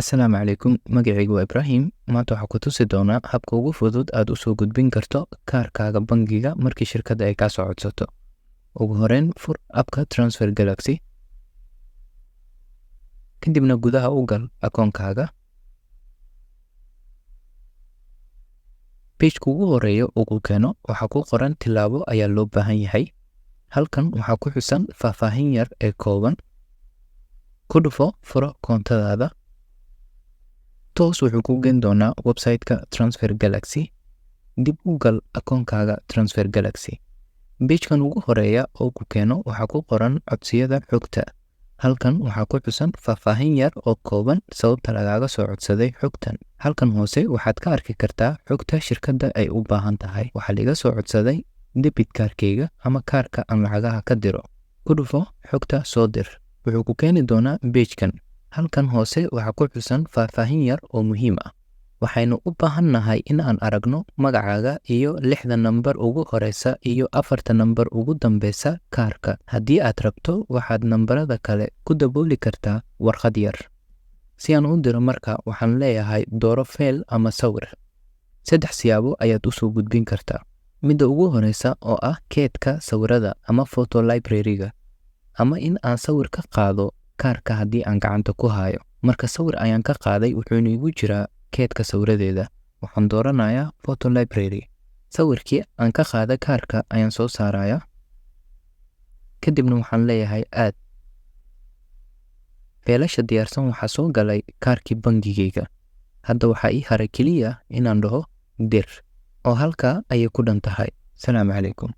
Asalaamu calaykum. Magacaygu waa Ibraahim. Maanta waxaan ku tusi doonaa habka ugu fudud aad u soo gudbin karto kaarkaaga bangiga markii shirkadda ay kaa soo codsato. Ugu horreyn, fur abka Transfer Galaxy. Kadibna gudaha u gal akoonkaaga. Page-ka ugu horeeya ugu keeno waxaa ku qoran tilaabo ayaa loo baahan yahay. Halkan waxaa ku xusan faahfaahin yar ee kooban. Ku dhufo furo koontadaada. Toos wuxuu ku geen doonaa website-ka Transfer Galaxy. Dib u gal akoonkaaga Transfer Galaxy. Page-kan ugu horeeya oo ku keeno waxaa ku qoran codsiyada xogta. Halkan waxaa ku xusan faahfaahin yar oo kooban sababta lagaaga soo codsaday xogtan. Halkan hoose waxaad ka arki kartaa xogta shirkadda ay u baahan tahay. Waxaa laga soo codsaday debit kaarkayga ama kaarka aan lacagaha ka diro. Ku dhufo xogta soo dir. Wuxuu ku keeni doonaa page-kan. Halkan hoose waxaa ku xusan faahfaahin yar oo muhiim ah. Waxaynu u baahannahay in aan aragno magacaaga iyo 6 nambar ugu horeysa iyo 4 nambar ugu dambeysa kaarka. Haddii aad rabto, waxaad nambarada kale ku dabooli kartaa warqad yar. Si aan u diro marka, waxaan leeyahay dooro file ama sawir. 3 siyaabo ayaad u soo gudbin kartaa. Midda ugu horeysa oo ah keedka sawirada ama photo library-ga, ama in aan sawir ka qaado kaarka haddii aan gacanta ku hayo. Marka sawir ayaan ka qaaday, wuxuu igu jiraa keedka sawiradeeda. Waxaan dooranayaa photo library. Sawirkii aan ka qaaday kaarka ayaan soo saarayaa. Kadibna waxaan leeyahay add. Feelasha diyaarsan waxaa soo galay kaarkii bangigayga. Hadda waxaa ii haray keliya inaan dhaho dir. Oo halkaa ayay ku dhan tahay. Salaamu calaykum.